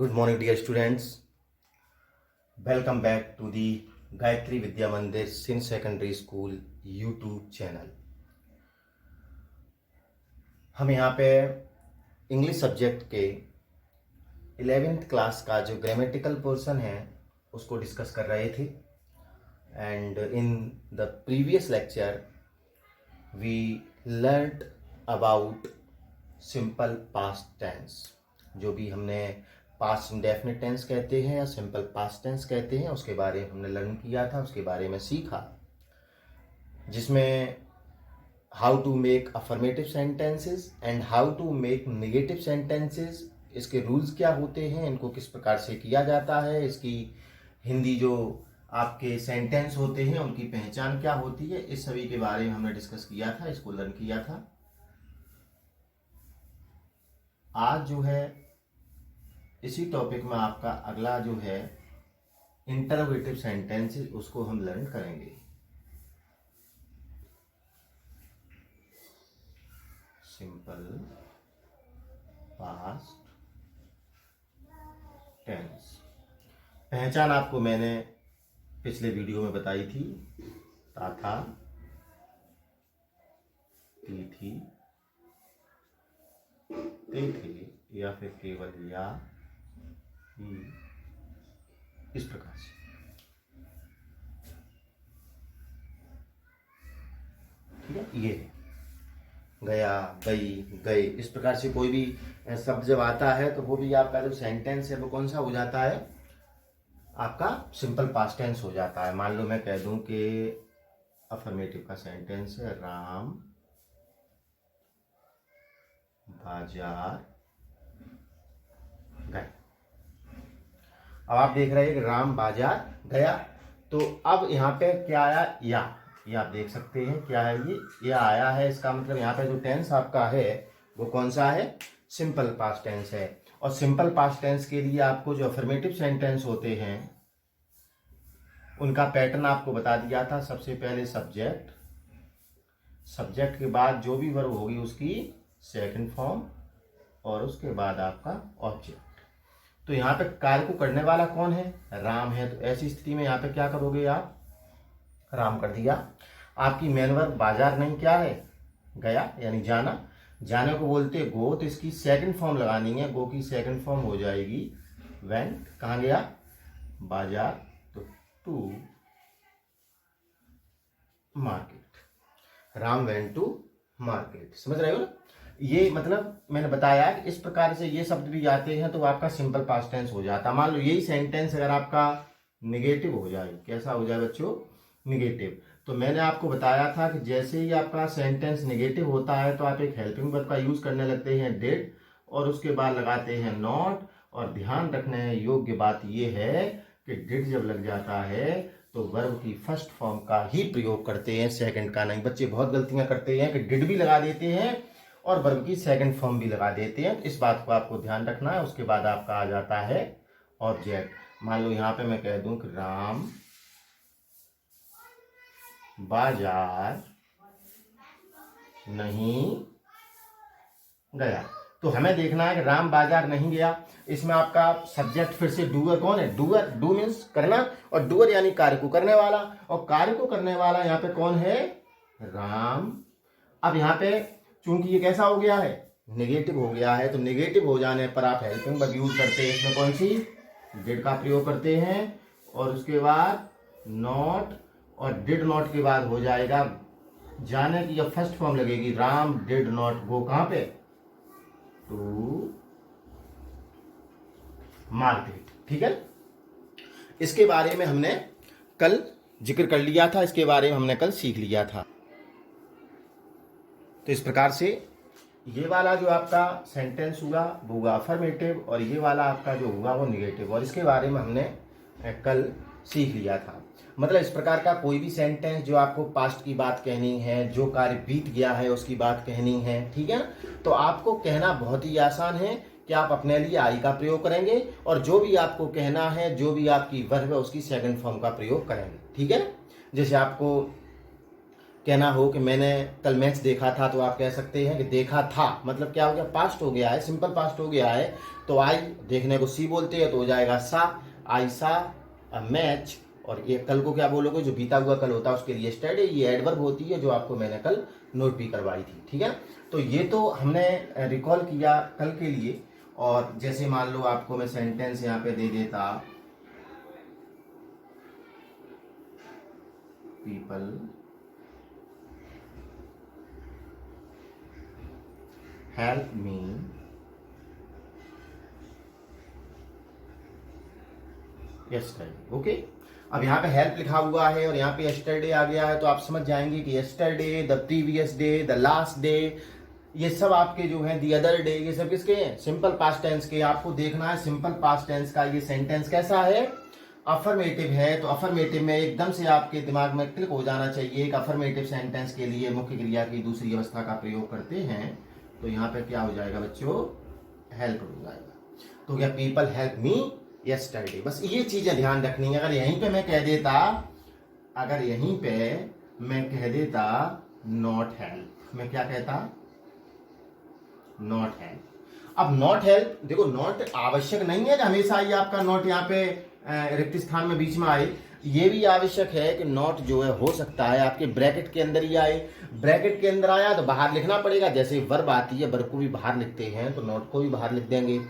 Good morning, dear students. Welcome back to the Gayatri Vidya Mandir Sin Secondary School YouTube channel. हम यहाँ पे English subject के 11th class का जो grammatical portion है उसको डिस्कस कर रहे थे. And in the previous lecture we learned about simple past tense. जो भी हमने पास्ट इंडेफिनिट टेंस कहते हैं या सिंपल पास्ट टेंस कहते हैं उसके बारे में हमने लर्न किया था, उसके बारे में सीखा, जिसमें how to make affirmative sentences and how to make negative sentences. इसके रूल्स क्या होते हैं, इनको किस प्रकार से किया जाता है, इसकी हिंदी जो आपके सेंटेंस होते हैं उनकी पहचान क्या होती है, इस सभी के बारे में हमने डिस्कस किया था, इसको लर्न किया था. आज जो है इसी टॉपिक में आपका अगला जो है इंटरोगेटिव सेंटेंसेस उसको हम लर्न करेंगे. सिंपल पास्ट टेंस पहचान आपको मैंने पिछले वीडियो में बताई थी. था, थी, थे या फिर केवल या ही, इस प्रकार से. ठीक है, ये गया, गई, गए, इस प्रकार से कोई भी शब्द जब आता है तो वो भी आपका जो सेंटेंस है वो कौन सा हो जाता है, आपका सिंपल पास्ट टेंस हो जाता है. मान लो मैं कह दूं कि अफर्मेटिव का सेंटेंस है राम बाजार गए. अब आप देख रहे हैं कि राम बाजार गया, तो अब यहाँ पे क्या आया, या. ये आप देख सकते हैं क्या है, ये आया है. इसका मतलब यहाँ पे जो टेंस आपका है वो कौन सा है, सिंपल पास्ट टेंस है. और सिंपल पास्ट टेंस के लिए आपको जो अफर्मेटिव सेंटेंस होते हैं उनका पैटर्न आपको बता दिया था. सबसे पहले सब्जेक्ट, सब्जेक्ट के बाद जो भी वर्ब होगी उसकी सेकंड फॉर्म, और उसके बाद आपका ऑब्जेक्ट. तो यहाँ पे कार्य को करने वाला कौन है, राम है. तो ऐसी स्थिति में यहाँ पे क्या करोगे आप, राम कर दिया. आपकी मेन वर्ब बाजार नहीं, क्या है, गया यानी जाना. जाने को बोलते गो, तो इसकी सेकंड फॉर्म लगानी है. गो की सेकंड फॉर्म हो जाएगी वेंट. कहाँ गया, बाजार, तो to market. Ram went to market. समझ रहे हो ना. ये मतलब मैंने बताया कि इस प्रकार से ये शब्द भी आते हैं तो आपका सिंपल पास्ट टेंस हो जाता. मान लो यही सेंटेंस अगर आपका निगेटिव हो जाए, कैसा हो जाए बच्चों, निगेटिव. तो मैंने आपको बताया था कि जैसे ही आपका सेंटेंस निगेटिव होता है तो आप एक हेल्पिंग वर्ब का यूज करने लगते हैं डिड, और उसके बाद लगाते हैं नॉट. और ध्यान रखने योग्य बात यह है कि डिड जब लग जाता है तो वर्ब की फर्स्ट फॉर्म का ही प्रयोग करते हैं, सेकंड का नहीं. बच्चे बहुत गलतियां करते हैं कि डिड भी लगा देते हैं और वर्ब की सेकंड फॉर्म भी लगा देते हैं. तो इस बात को आपको ध्यान रखना है. उसके बाद आपका आ जाता है ऑब्जेक्ट. मान लो यहाँ पे मैं कह दूं कि राम बाजार नहीं गया. तो हमें देखना है कि राम बाजार नहीं गया. इसमें आपका सब्जेक्ट फिर से डूअर कौन है, डूअर. डू मीन्स करना, और डूअर यानी कार्य को करने वाला, और कार्य को करने वाला यहाँ पे कौन है, राम. अब यहाँ पे चूंकि ये कैसा हो गया है, नेगेटिव हो गया है, तो नेगेटिव हो जाने पर आप हेल्पिंग वर्ब यूज करते हैं. इसमें कौन सी, डिड का प्रयोग करते हैं, और उसके बाद नॉट, और डिड नॉट के बाद हो जाएगा जाने की जब फर्स्ट फॉर्म लगेगी, राम डिड नॉट गो कहां पे, टू मार्केट. ठीक है, इसके बारे में हमने कल जिक्र कर लिया था, इसके बारे में हमने कल सीख लिया था. तो इस प्रकार से ये वाला जो आपका सेंटेंस हुआ वो हुआ अफर्मेटिव, और ये वाला आपका जो हुआ वो निगेटिव, और इसके बारे में हमने कल सीख लिया था. मतलब इस प्रकार का कोई भी सेंटेंस जो आपको पास्ट की बात कहनी है, जो कार्य बीत गया है उसकी बात कहनी है, ठीक है ना, तो आपको कहना बहुत ही आसान है कि आप अपने लिए आई का प्रयोग करेंगे, और जो भी आपको कहना है, जो भी आपकी वर्ब है उसकी सेकंड फॉर्म का प्रयोग करेंगे. ठीक है, जैसे आपको कहना हो कि मैंने कल मैच देखा था, तो आप कह सकते हैं कि देखा था मतलब क्या हो गया, पास्ट हो गया है, सिंपल पास्ट हो गया है। तो आई देखने को सी बोलते हैं तो हो जाएगा सा, आई सा अ मैच। और ये कल को क्या बोलोगे, जो बीता हुआ कल होता है उसके लिए यस्टरडे, ये एडवर्ब होती है जो आपको मैंने कल नोट भी करवाई थी, ठीक है ना। तो ये तो हमने रिकॉल किया कल के लिए। और जैसे मान लो आपको मैं सेंटेंस यहाँ पे दे देता, people help me yesterday, okay. अब यहाँ पे हेल्प लिखा हुआ है और यहाँ पे यस्टरडे आ गया है, तो आप समझ जाएंगे कि yesterday, the previous day, the last day, ये सब आपके जो है दी अदर डे, ये सब किसके हैं, सिंपल पास्ट टेंस के। आपको देखना है सिंपल पास्ट टेंस का ये सेंटेंस कैसा है, अफर्मेटिव है। तो अफर्मेटिव में एकदम से आपके दिमाग में क्लिक हो जाना चाहिए कि अफर्मेटिव सेंटेंस के लिए मुख्य क्रिया की दूसरी अवस्था का प्रयोग करते हैं। तो यहाँ पे क्या हो जाएगा बच्चों, हेल्प हो जाएगा। तो क्या, पीपल हेल्प मी यस्टरडे। बस ये चीजें ध्यान रखनी है। अगर यहीं पे मैं कह देता, अगर यहीं पे मैं कह देता नॉट हेल्प, मैं क्या कहता, नॉट हेल्प। अब नॉट हेल्प देखो, नॉट आवश्यक नहीं है कि हमेशा ही आपका नॉट यहाँ पे रिक्त स्थान में बीच में आए। ये भी आवश्यक है कि नॉट जो है हो सकता है आपके ब्रैकेट के अंदर ही आए। ब्रैकेट के अंदर आया तो बाहर लिखना पड़ेगा, जैसे वर्ब आती है, वर्ब को भी बाहर लिखते हैं तो नॉट को भी बाहर लिख देंगे।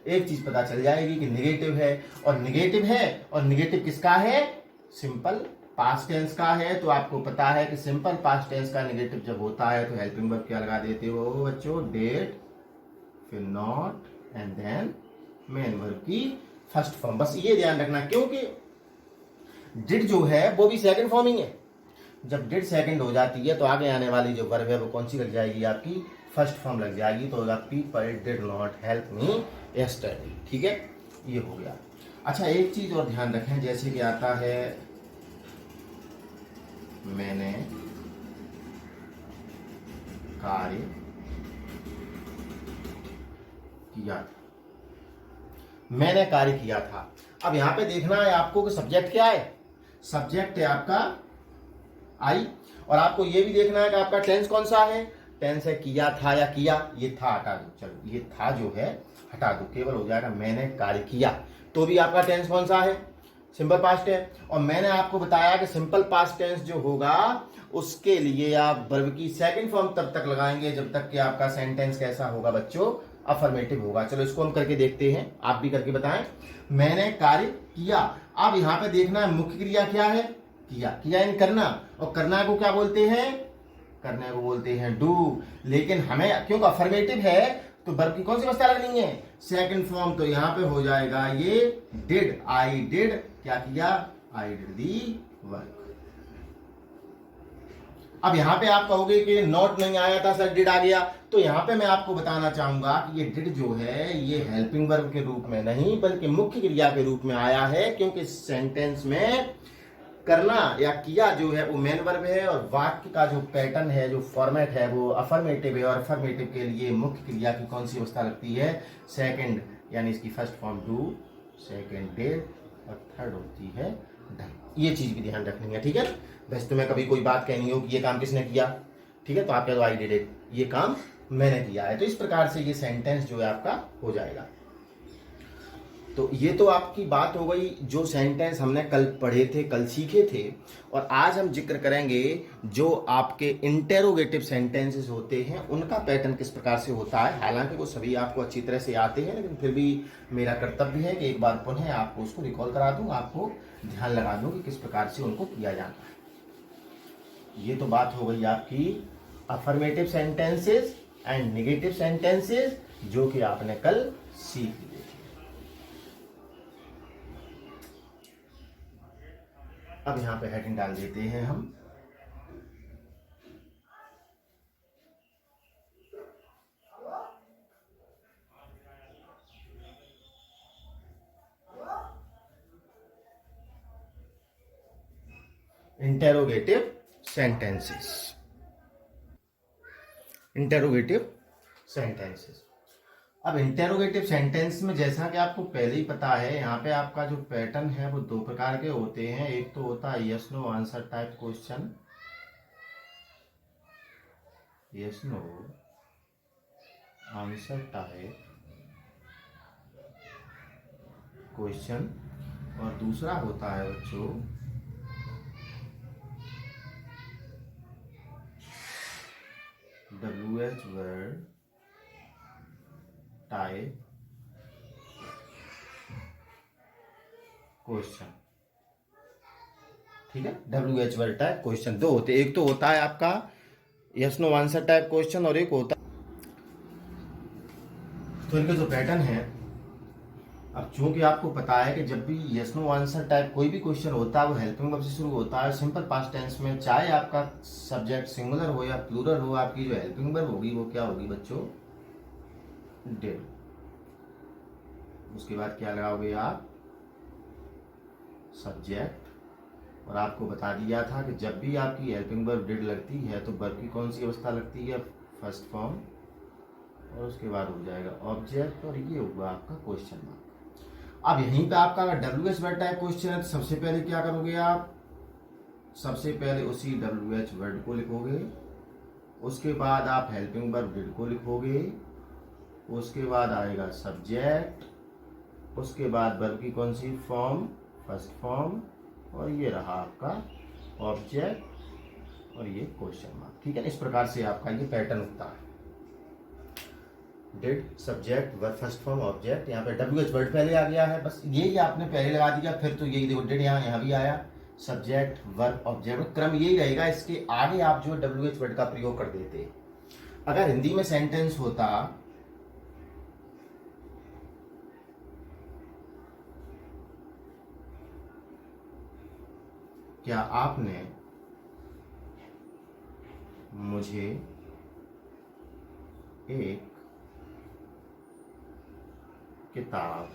एक चीज पता चल जाएगी कि निगेटिव है, और निगेटिव है, और निगेटिव किसका है, सिंपल पास्ट टेंस का है। तो आपको पता है कि सिंपल पास्ट टेंस का निगेटिव जब होता है तो हेल्पिंग वर्ब क्या लगा देते हो बच्चों, डेट, फिर not and then main verb की फर्स्ट फॉर्म। बस ये ध्यान रखना, क्योंकि डिड जो है वो भी सेकंड फॉर्म ही है। जब डिड सेकंड हो जाती है तो आगे आने वाली जो वर्ब है वो कौन सी लग जाएगी, आपकी फर्स्ट फॉर्म लग जाएगी। तो होगा people did not help me yesterday, ठीक है, ये हो गया। अच्छा, एक चीज और ध्यान रखें, जैसे कि आता है मैंने कार्य किया था, मैंने कार्य किया था। अब यहां पे देखना है आपको कि सब्जेक्ट क्या है, सब्जेक्ट है आपका आई। और आपको ये भी देखना है कि आपका टेंस कौन सा है, टेंस है किया था या किया। ये था हटा दो, चलो ये था जो है हटा दो, केवल हो जाएगा मैंने कार्य किया। तो भी आपका टेंस कौन सा है, सिंपल पास्ट है। और मैंने आपको बताया कि सिंपल पास्ट टेंस जो होगा उसके लिए आप वर्ब की सेकंड फॉर्म तब तक लगाएंगे जब तक कि आपका सेंटेंस कैसा होगा बच्चों, अफर्मेटिव होगा। चलो इसको हम करके देखते हैं, आप भी करके बताएं। मैंने कार्य किया। अब यहां पे देखना है मुख्य क्रिया क्या है, किया, किया इन करना, और करना को क्या बोलते हैं, करने को बोलते हैं डू। लेकिन हमें क्योंकि अफर्मेटिव है तो वर्ब की कौन सी अवस्था लगनी है, सेकंड फॉर्म। तो यहां पे हो जाएगा ये डिड, आई डिड, क्या किया, आई डिड दी वर्क। अब यहां पे आप कहोगे कि नॉट नहीं आया था सर, डिड आ गया। तो यहां पे मैं आपको बताना चाहूंगा कि ये डिड जो है ये हेल्पिंग वर्ब के रूप में नहीं बल्कि मुख्य क्रिया के रूप में आया है, क्योंकि सेंटेंस में करना या किया जो है वो मेन वर्ब है, और वाक्य का जो पैटर्न है, जो फॉर्मेट है वो अफर्मेटिव है। और अफर्मेटिव के लिए मुख्य क्रिया की कौन सी अवस्था लगती है, सेकंड, यानी इसकी first form do, second did, और थर्ड होती है डन। ये चीज भी ध्यान रखनी है, ठीक है। वैसे तुम्हें कभी कोई बात कहनी हो कि ये काम किसने किया, ठीक है, तो आप कह दो आई डिड इट, ये काम मैंने किया है। तो इस प्रकार से ये सेंटेंस जो है आपका हो जाएगा। तो ये तो आपकी बात हो गई जो सेंटेंस हमने कल पढ़े थे, कल सीखे थे। और आज हम जिक्र करेंगे जो आपके इंटेरोगेटिव सेंटेंसेस होते हैं उनका पैटर्न किस प्रकार से होता है। हालांकि वो सभी आपको अच्छी तरह से आते हैं, लेकिन फिर भी मेरा कर्तव्य है कि एक बार पुनः आपको उसको रिकॉल करा दूं, आपको ध्यान लगा दूं कि किस प्रकार से उनको किया जाता है। ये तो बात हो गई आपकी affirmative sentences and negative sentences जो कि आपने कल सीख लिए। अब यहां पे हेडिंग डाल देते हैं हम, इंटेरोगेटिव सेंटेंसेस, इंटेरोगेटिव सेंटेंसेस। अब इंटेरोगेटिव सेंटेंस में जैसा कि आपको पहले ही पता है, यहाँ पे आपका जो पैटर्न है वो दो प्रकार के होते हैं। एक तो होता है yes no answer type question, yes no answer type question, और दूसरा होता है बच्चों WH वर्ड टाइप क्वेश्चन। ठीक है, WH वर्ड टाइप क्वेश्चन दो होते, एक तो होता है आपका yes no answer type question और एक होता, तो इनके जो पैटर्न है, अब चूंकि आपको पता है कि जब भी यस नो आंसर टाइप कोई भी क्वेश्चन होता है वो हेल्पिंग वर्ब से शुरू होता है सिंपल पास्ट टेंस में, चाहे आपका सब्जेक्ट सिंगुलर हो या प्लूरल हो, आपकी जो हेल्पिंग वर्ब होगी वो क्या होगी बच्चों, डिड। उसके बाद क्या लगाओगे आप, सब्जेक्ट, और आपको बता दिया था कि जब भी आपकी हेल्पिंग वर्ब डिड लगती है तो वर्ब की कौन सी अवस्था लगती है, फर्स्ट फॉर्म, और उसके बाद हो जाएगा ऑब्जेक्ट, और ये होगा आपका क्वेश्चन मार्क। अब यहीं पे आपका अगर WH वर्ड टाइप क्वेश्चन है तो सबसे पहले क्या करोगे आप, सबसे पहले उसी WH वर्ड को लिखोगे, उसके बाद आप हेल्पिंग वर्ब डिड को लिखोगे, उसके बाद आएगा सब्जेक्ट, उसके बाद वर्ब की कौन सी फॉर्म, फर्स्ट फॉर्म, और ये रहा आपका ऑब्जेक्ट और ये क्वेश्चन मार्क। ठीक है, इस प्रकार से आपका ये पैटर्न उठता है, did, subject, verb, first form, object. यहाँ पे WH वर्ड पहले आ गया है, बस यही आपने पहले लगा दिया, फिर तो यही देखो डिड यहाँ भी आया, सब्जेक्ट, वर्ब, ऑब्जेक्ट, क्रम यही रहेगा, इसके आगे आप जो WH वर्ड का प्रयोग कर देते। अगर हिंदी में सेंटेंस होता क्या आपने मुझे एक किताब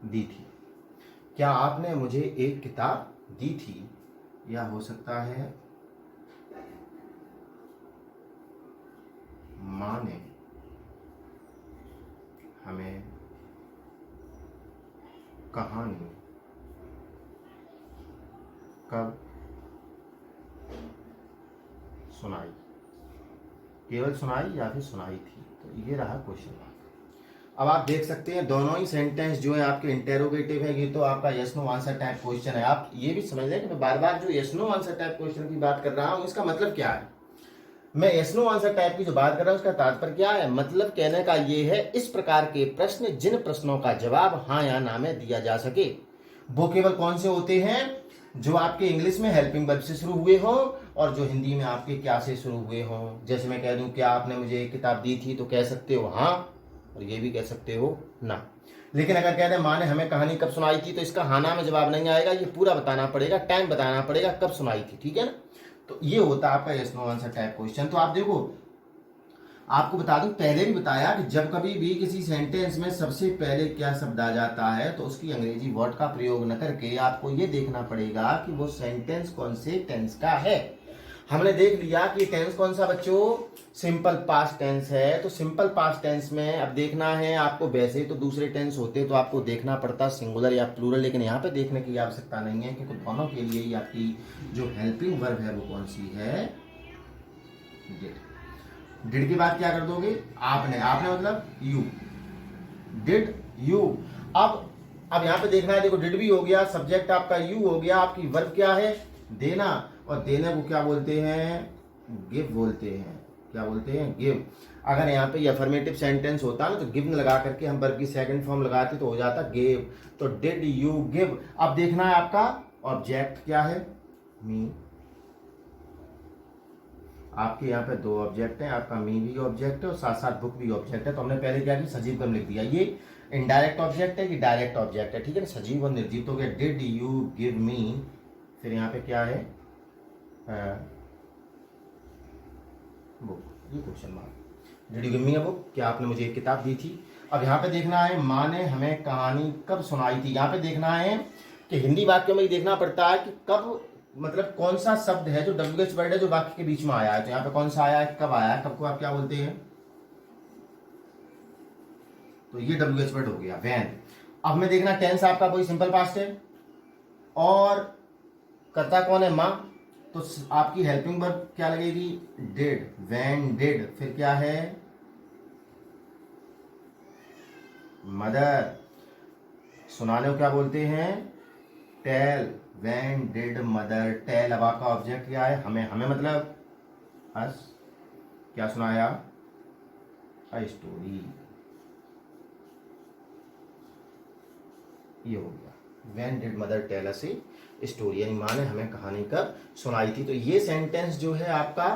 दी थी, क्या आपने मुझे एक किताब दी थी, या हो सकता है माँ ने हमें कहानी कब सुनाई, केवल सुनाई या फिर सुनाई थी, तो ये रहा क्वेश्चन मार्क। अब आप देख सकते हैं दोनों ही सेंटेंस जो है आपके इंटेरोगेटिव है, ये तो आपका yes no answer type question है। आप ये भी समझ लें कि मैं बार बार जो yes no answer type question की बात कर रहा हूं इसका मतलब क्या है, मैं यस नो आंसर टाइप की जो बात कर रहा हूं उसका तात्पर्य क्या है, मतलब कहने का ये है इस प्रकार के प्रश्न जिन प्रश्नों का जवाब हाँ या ना में दिया जा सके, वो केवल कौन से होते हैं, जो आपके इंग्लिश में हेल्पिंग वर्ब से शुरू हुए हों और जो हिंदी में आपके क्या से शुरू हुए हों। जैसे मैं कह दूं क्या आपने मुझे एक किताब दी थी, तो कह सकते हो हाँ, और ये भी कह सकते हो ना। लेकिन अगर कह दें माँ ने हमें कहानी कब सुनाई थी, तो इसका हाँ ना में जवाब नहीं आएगा, ये पूरा बताना पड़ेगा, टाइम बताना पड़ेगा कब सुनाई थी। ठीक है ना, तो ये होता है आपका yes no answer type question. तो आप देखो, आपको बता दूं पहले भी बताया कि जब कभी भी किसी सेंटेंस में सबसे पहले क्या शब्द आ जाता है तो उसकी अंग्रेजी वर्ड का प्रयोग न करके आपको ये देखना पड़ेगा कि वो सेंटेंस कौन से टेंस का है। हमने देख लिया कि टेंस कौन सा बच्चों, सिंपल पास्ट टेंस है, तो सिंपल पास्ट टेंस में अब देखना है आपको, वैसे तो दूसरे टेंस होते तो आपको देखना पड़ता सिंगुलर या प्लूरल, लेकिन यहाँ पे देखने की आवश्यकता नहीं है क्योंकि दोनों के लिए ही आपकी जो हेल्पिंग वर्ब है वो कौन सी है, डिड। डिड के बाद क्या कर दोगे, आपने, आपने मतलब यू, डिड यू। अब यहां पे देखना है, देखो डिड भी हो गया, सब्जेक्ट आपका यू हो गया, आपकी वर्ब क्या है, देना, और देने को क्या बोलते हैं, गिव बोलते हैं। क्या बोलते हैं, गिव। अगर यहाँ पे अफर्मेटिव सेंटेंस होता ना तो गिव लगा करके हम वर्ब की सेकंड फॉर्म लगाते तो हो जाता गिव, तो डिड यू गिव। अब देखना है आपका ऑब्जेक्ट क्या है, मी। आपके यहाँ पे दो ऑब्जेक्ट हैं, आपका मी भी ऑब्जेक्ट है और साथ साथ बुक भी ऑब्जेक्ट है। तो हमने पहले क्या किया, सजीव गम लिख दिया, ये इनडायरेक्ट ऑब्जेक्ट है कि डायरेक्ट ऑब्जेक्ट है, ठीक है ना, सजीव और निर्जीव तो गया, डिड यू गिव मी, फिर यहाँ पे क्या है, बुक, ये question mark, did you give me a book, क्या आपने मुझे एक किताब दी थी। अब यहाँ पे देखना है माँ ने हमें कहानी कब सुनाई थी, यहाँ पे देखना है कि हिंदी वाक्यों में देखना पड़ता है कि कब, मतलब कौन सा शब्द है जो WH वर्ड है जो वाक्य के बीच में आया है, तो यहाँ पे कौन सा आया है, कब आया है, कब को आप क्या बोलते हैं, तो ये WH वर्ड हो गया, व्हेन। अब मैं देखना टेंस आपका कोई सिंपल पास्ट है और कर्ता कौन है, माँ, तो आपकी हेल्पिंग वर्ब क्या लगेगी, डिड, व्हेन डिड, फिर क्या है, मदर, सुनाने को क्या बोलते हैं, tell, when did mother tell. अब आपका ऑब्जेक्ट क्या है, हमें, हमें मतलब अस, क्या सुनाया, अ स्टोरी, ये हो गया, when did mother tell us a story, यानी माँ ने हमें कहानी कब सुनाई थी। तो ये सेंटेंस जो है आपका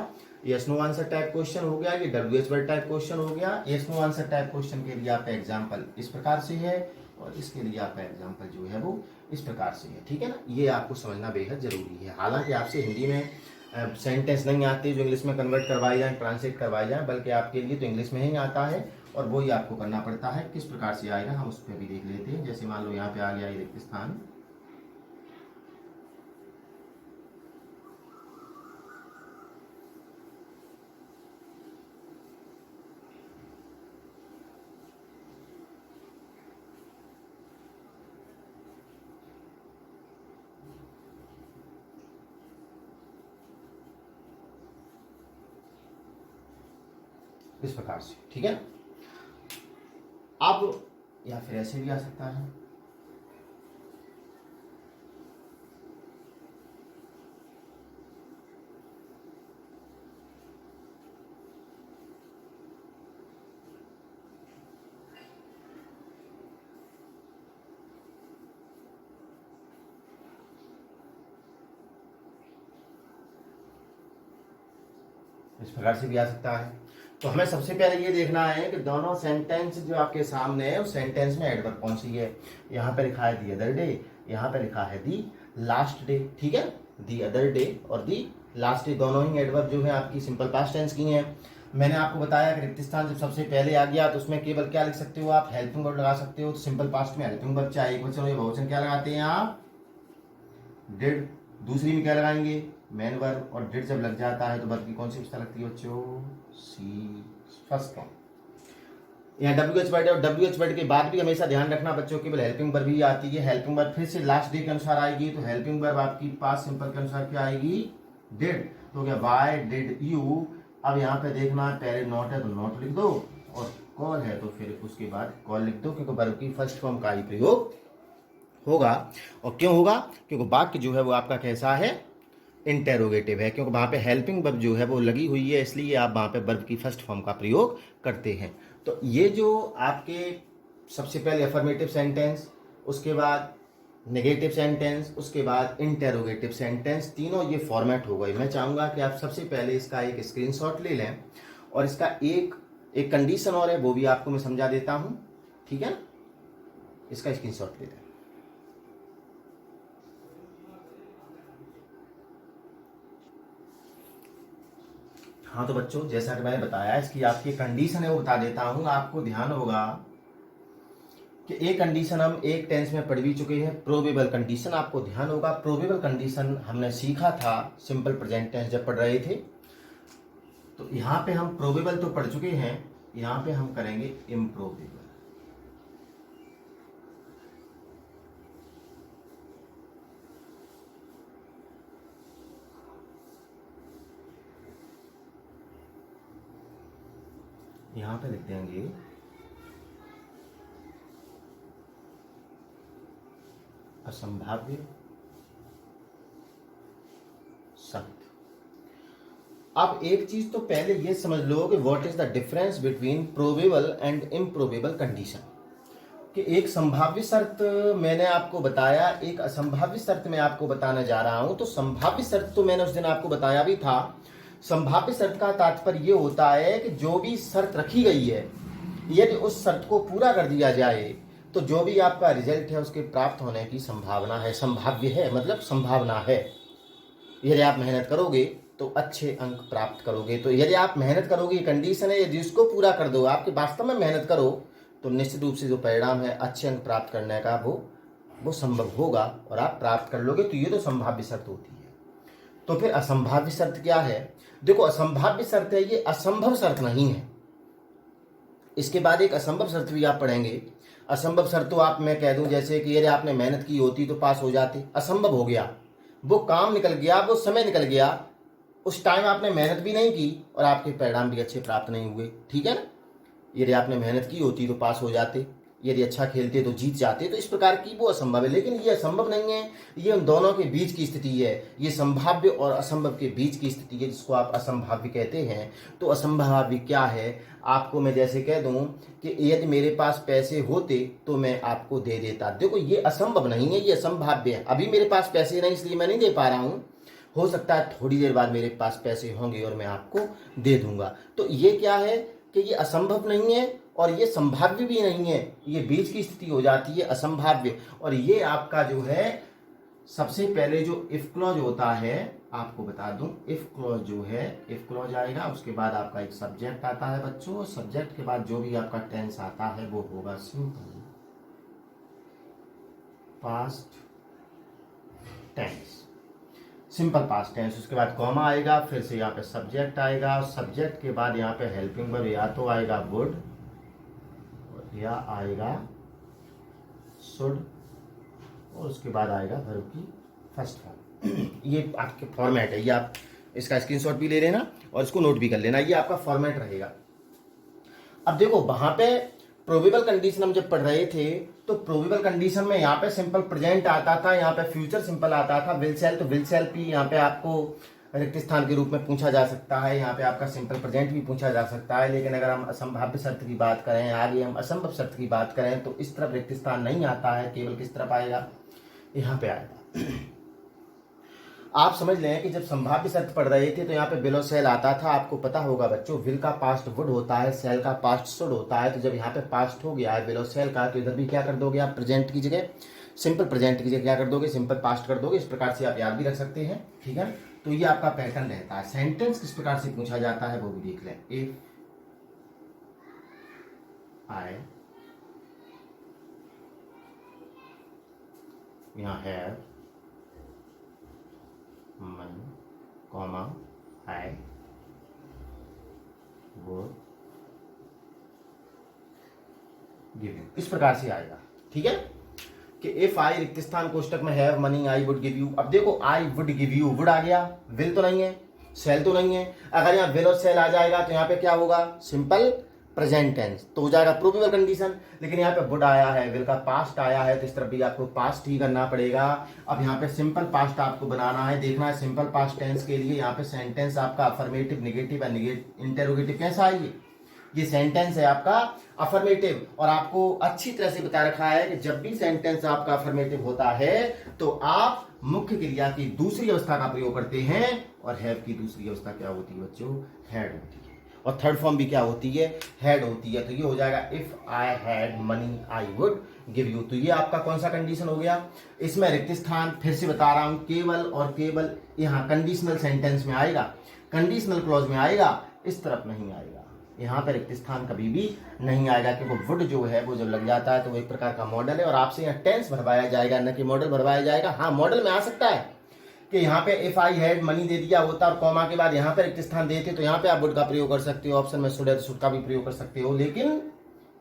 yes no answer type question हो गया, ये WH वर्ड टाइप क्वेश्चन हो गया। Yes no answer type question के लिए आपका एग्जांपल इस प्रकार से है और इसके लिए आपका एग्जांपल जो है वो इस प्रकार से है, ठीक है ना। ये आपको समझना बेहद जरूरी है। हालांकि आपसे हिंदी में सेंटेंस नहीं आते जो इंग्लिश में कन्वर्ट करवाई जाए, ट्रांसलेट करवाई जाए, बल्कि आपके लिए तो इंग्लिश में ही आता है और वही आपको करना पड़ता है। किस प्रकार से आएगा हम उस पर भी देख लेते हैं। जैसे मान लो यहाँ पे आ गया ये रिक्त स्थान, इस प्रकार से, ठीक है। अब या फिर ऐसे भी आ सकता है, इस प्रकार से भी आ सकता है। तो हमें सबसे पहले ये देखना है कि दोनों सेंटेंस जो आपके सामने है उस सेंटेंस में एडवर्ब कौन सी है। यहाँ पे लिखा है दी अदर डे, यहाँ पे लिखा है दी लास्ट डे, ठीक है। दी अदर डे और दी लास्ट डे दोनों ही एडवर्ब जो है आपकी सिंपल पास्ट टेंस की हैं। मैंने आपको बताया कि रिक्त स्थान जब सबसे पहले आ गया तो उसमें केवल क्या लिख सकते हो आप, हेल्पिंग वर्ब लगा सकते हो। तो सिंपल पास्ट में हेल्पिंग वर्ब चाहे एक वचन हो या बहुवचन क्या लगाते हैं आप, डिड। दूसरी में क्या लगाएंगे, मेन वर्ब, और डिड जब लग जाता है तो वर्ब की कौन सी अवस्था लगती है बच्चों, सी, फर्स्ट फॉर्म। यहाँ WH वर्ड है और WH वर्ड के बाद भी हमेशा ध्यान रखना बच्चों, केवल हेल्पिंग वर्ब ही आती है। हेल्पिंग वर्ब फिर से लास्ट डे के अनुसार आएगी, तो हेल्पिंग वर्ब आपकी पास्ट सिंपल के अनुसार क्या आएगी, डिड। तो क्या वाई डिड यू। अब यहाँ पे देखना पहले नॉट है तो नॉट लिख दो और कॉल है तो फिर उसके बाद कॉल लिख दो, क्योंकि वर्ब की फर्स्ट फॉर्म का ही प्रयोग होगा। और क्यों होगा, क्योंकि वाक्य जो है वो आपका कैसा है, इंटेरोगेटिव है, क्योंकि वहाँ पे हेल्पिंग वर्ब जो है वो लगी हुई है, इसलिए आप वहाँ पे वर्ब की फर्स्ट फॉर्म का प्रयोग करते हैं। तो ये जो आपके सबसे पहले अफर्मेटिव सेंटेंस, उसके बाद नेगेटिव सेंटेंस, उसके बाद इंटेरोगेटिव सेंटेंस, तीनों ये फॉर्मेट हो गए। मैं चाहूँगा कि आप सबसे पहले इसका एक स्क्रीनशॉट ले लें और इसका एक कंडीशन और है वो भी आपको मैं समझा देता हूँ, ठीक है। इसका स्क्रीनशॉट ले लें। हाँ तो बच्चों जैसा कि मैंने बताया इसकी आपकी कंडीशन है वो बता देता हूँ। आपको ध्यान होगा कि एक कंडीशन हम एक टेंस में पढ़ भी चुके हैं, प्रोबेबल कंडीशन। आपको ध्यान होगा प्रोबेबल कंडीशन हमने सीखा था सिंपल प्रेजेंट टेंस जब पढ़ रहे थे। तो यहाँ पे हम प्रोबेबल तो पढ़ चुके हैं, यहाँ पे हम करेंगे इम्प्रोबेबल। यहाँ पे लिख देंगे असंभाव्य शब्द। अब एक चीज तो पहले ये समझ लो कि what is the difference between probable and improbable condition. कि एक संभाव्य शर्त मैंने आपको बताया, एक असंभाव्य शर्त मैं आपको बताने जा रहा हूं। तो संभाव्य शर्त तो मैंने उस दिन आपको बताया भी था। संभाव्य शर्त का तात्पर्य ये होता है कि जो भी शर्त रखी गई है यदि उस शर्त को पूरा कर दिया जाए तो जो भी आपका रिजल्ट है उसके प्राप्त होने की संभावना है। संभाव्य है मतलब संभावना है। यदि आप मेहनत करोगे तो अच्छे अंक प्राप्त करोगे। तो यदि आप मेहनत करोगे, कंडीशन है, यदि उसको पूरा कर दो, आपके वास्तव में मेहनत करो तो निश्चित रूप से जो परिणाम है अच्छे अंक प्राप्त करने का वो संभव होगा और आप प्राप्त कर लोगे। तो ये तो संभाव्य शर्त होती है। तो फिर असंभाव्य शर्त क्या है, देखो असंभाव्य शर्त है, ये असंभव शर्त नहीं है। इसके बाद एक असंभव शर्त भी आप पढ़ेंगे। असंभव शर्त तो आप मैं कह दूं जैसे कि यदि आपने मेहनत की होती तो पास हो जाते, असंभव हो गया। वो काम निकल गया, वो समय निकल गया, उस टाइम आपने मेहनत भी नहीं की और आपके परिणाम भी अच्छे प्राप्त नहीं हुए, ठीक है ना। यदि आपने मेहनत की होती तो पास हो जाते, यदि अच्छा खेलते तो जीत जाते। तो इस प्रकार की वो असंभव है, लेकिन ये असंभव नहीं है, ये उन दोनों के बीच की स्थिति है, ये संभाव्य और असंभव के बीच की स्थिति है, जिसको आप असंभाव्य कहते हैं। तो असंभाव्य क्या है, आपको मैं जैसे कह दूं कि यदि मेरे पास पैसे होते तो मैं आपको दे देता। देखो ये असंभव नहीं है, ये असंभाव्य है। अभी मेरे पास पैसे नहीं इसलिए मैं नहीं दे पा रहा हूं, हो सकता है थोड़ी देर बाद मेरे पास पैसे होंगे और मैं आपको दे दूंगा। तो ये क्या है कि ये असंभव नहीं है और ये संभाव्य भी नहीं है, ये बीच की स्थिति हो जाती है, असंभाव्य। और ये आपका जो है सबसे पहले जो इफ क्लॉज होता है, आपको बता दूं, इफ क्लॉज जो है, इफ क्लॉज आएगा, उसके बाद आपका एक सब्जेक्ट आता है बच्चों, सब्जेक्ट के बाद जो भी आपका टेंस आता है वो होगा simple past tense, simple past tense. उसके बाद कॉमा आएगा, फिर से यहाँ पे सब्जेक्ट आएगा, सब्जेक्ट के बाद यहाँ पे हेल्पिंग वर्ब या तो आएगा वुड या आएगा शुड, और उसके बाद आएगा वर्ब की फर्स्ट फॉर्म। ये आपके फॉर्मेट है, ये आप इसका स्क्रीनशॉट भी ले लेना और इसको नोट भी कर लेना, ये आपका फॉर्मेट रहेगा। अब देखो वहां पे प्रोबेबल कंडीशन हम जब पढ़ रहे थे तो प्रोबेबल कंडीशन में यहाँ पे सिंपल प्रेजेंट आता था, यहाँ पे फ्यूचर सिंपल आता था, विल सेल, तो विल सेल भी यहाँ पे आपको रिक्त स्थान के रूप में पूछा जा सकता है, यहाँ पे आपका सिंपल प्रेजेंट भी पूछा जा सकता है। लेकिन अगर हम असंभाव्य शर्त की बात करें, आगे हम असंभव शर्त की बात करें, तो इस तरफ रिक्त स्थान नहीं आता है, केवल किस तरफ आएगा, यहाँ पे आएगा। आप समझ लें कि जब संभाव्य शर्त पढ़ रहे थे तो यहाँ पे विल और सेल आता था। आपको पता होगा बच्चों, विल का पास्ट वुड होता है, सेल का पास्ट शुड होता है। तो जब यहाँ पे पास्ट हो गया है विल और सेल का, तो इधर भी क्या कर दोगे आप, प्रेजेंट की जगह सिंपल प्रेजेंट की जगह क्या कर दोगे, सिंपल पास्ट कर दोगे। इस प्रकार से आप याद भी रख सकते हैं, ठीक है। तो ये आपका पैटर्न रहता है। सेंटेंस किस प्रकार से पूछा जाता है वो भी देख लें। इफ आई, यहाँ है मन, कॉमा, आई वो गिव यू, इस प्रकार से आएगा, ठीक है। कि इफ आई रिक्त स्थान कोष्टक में have money I would give you. अब देखो I would give you, would आ गया, विल तो नहीं है, सेल तो नहीं है। अगर यहाँ विल और सेल आ जाएगा तो यहाँ पे क्या होगा, सिंपल प्रेजेंट टेंस, तो हो जाएगा प्रोबेबल कंडीशन। लेकिन यहाँ पे वुड आया है, विल का पास्ट आया है, तो इस तरफ भी आपको पास्ट ही करना पड़ेगा। अब यहाँ पे सिंपल पास्ट आपको बनाना है, देखना है सिंपल पास्ट टेंस के लिए यहाँ पे सेंटेंस आपका अफर्मेटिव, नेगेटिव या इंटेरोगेटिव कैसा है। ये सेंटेंस है आपका अफर्मेटिव, और आपको अच्छी तरह से बता रखा है कि जब भी सेंटेंस आपका अफर्मेटिव होता है तो आप मुख्य क्रिया की दूसरी अवस्था का प्रयोग करते हैं, और हैव की दूसरी अवस्था क्या होती है बच्चों, हैड होती है। और थर्ड फॉर्म भी क्या होती है, हैड होती है। तो ये हो जाएगा if I had money I would give you. तो ये आपका कौन सा कंडीशन हो गया। इसमें रिक्त स्थान फिर से बता रहा हूं, केवल और केवल यहाँ कंडीशनल सेंटेंस में आएगा, कंडीशनल क्लॉज में आएगा, इस तरफ नहीं आएगा। यहाँ पर रिक्त स्थान कभी भी नहीं आएगा, कि वो वुड जो है वो जब लग जाता है तो वो एक प्रकार का मॉडल है, और आपसे यहाँ टेंस भरवाया जाएगा, न कि मॉडल भरवाया जाएगा। हाँ, मॉडल में आ सकता है कि यहाँ पे इफ आई हैड मनी दे दिया होता और कॉमा के बाद यहाँ पे रिक्त स्थान देते, तो यहाँ पे आप वुड का प्रयोग कर सकते हो, ऑप्शन में शुड है तो शुड का भी प्रयोग कर सकते हो। लेकिन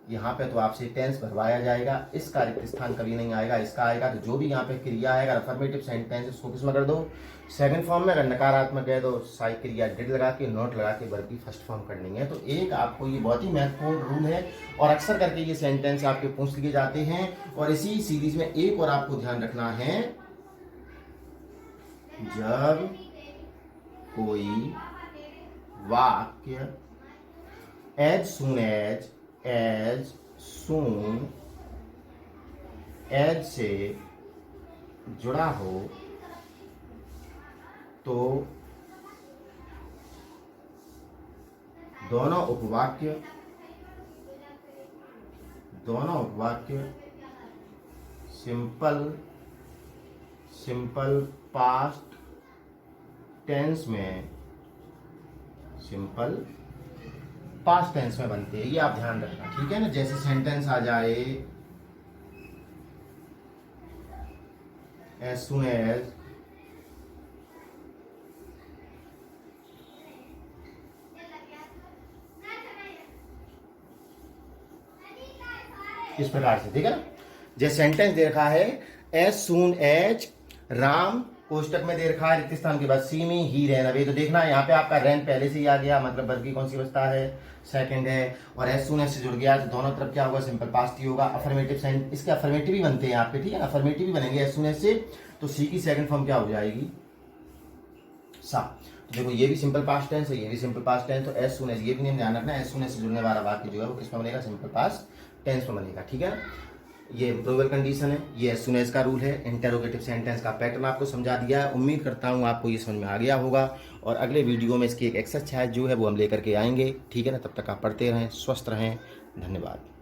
यहाँ पे तो आपसे टेंस भरवाया जाएगा, इसका रिक्त स्थान कभी नहीं आएगा, इसका आएगा। तो जो भी यहाँ पे क्रिया है, अगर अफर्मेटिव सेंटेंस उसको किस में कर दो, सेकंड फॉर्म में। अगर नकारात्मक है तो सहायक क्रिया डिड लगा के, नॉट लगा के वर्ब की फर्स्ट फॉर्म करनी है। तो एक आपको ये बहुत ही महत्वपूर्ण रूल है, और अक्सर करके ये सेंटेंस आपके पूछ लिए जाते हैं। और इसी सीरीज में एक और आपको ध्यान रखना है, जब कोई वाक्य एज सून एज से जुड़ा हो तो दोनों उपवाक्य सिंपल पास्ट टेंस में बनते हैं। ये आप ध्यान रखना, ठीक है ना। जैसे सेंटेंस आ जाए एज सून एज, इस प्रकार से, ठीक है ना। जैसे सेंटेंस दे रखा है एज सून एज राम कोष्टक में दे रखा है रिक्त स्थान के बाद सी में ही रहना वे, तो देखना यहाँ पे आपका रैन पहले से ही आ गया, मतलब वर्ग की कौन सी अवस्था है, सेकंड है, और एज सून एज से जुड़ गया तो दोनों तरफ क्या होगा, सिंपल पास्ट ही होगा। अफर्मेटिव साइन, इसके अफर्मेटिव भी बनते हैं यहाँ पे, ठीक है, अफर्मेटिव भी बनेंगे एज सून एज से, तो सी की सेकंड फॉर्म क्या हो जाएगी, सा। तो देखो ये भी सिंपल पास्ट टेंस है, ये भी सिंपल पास्ट टेंस, तो एज सून एज, ये भी नहीं ध्यान रखना, एज सून एज से जुड़ने वाला वाक्य जो है वो किसमें बनेगा, सिंपल पास्ट टेंस में बनेगा, ठीक है ना। ये प्रोबेबल कंडीशन है, ये एज सून एज का रूल है, इंटरोगेटिव सेंटेंस का पैटर्न आपको समझा दिया है। उम्मीद करता हूँ आपको ये समझ में आ गया होगा, और अगले वीडियो में इसकी एक एक्सरसाइज जो है वो हम लेकर के आएंगे, ठीक है ना। तब तक आप पढ़ते रहें, स्वस्थ रहें, धन्यवाद।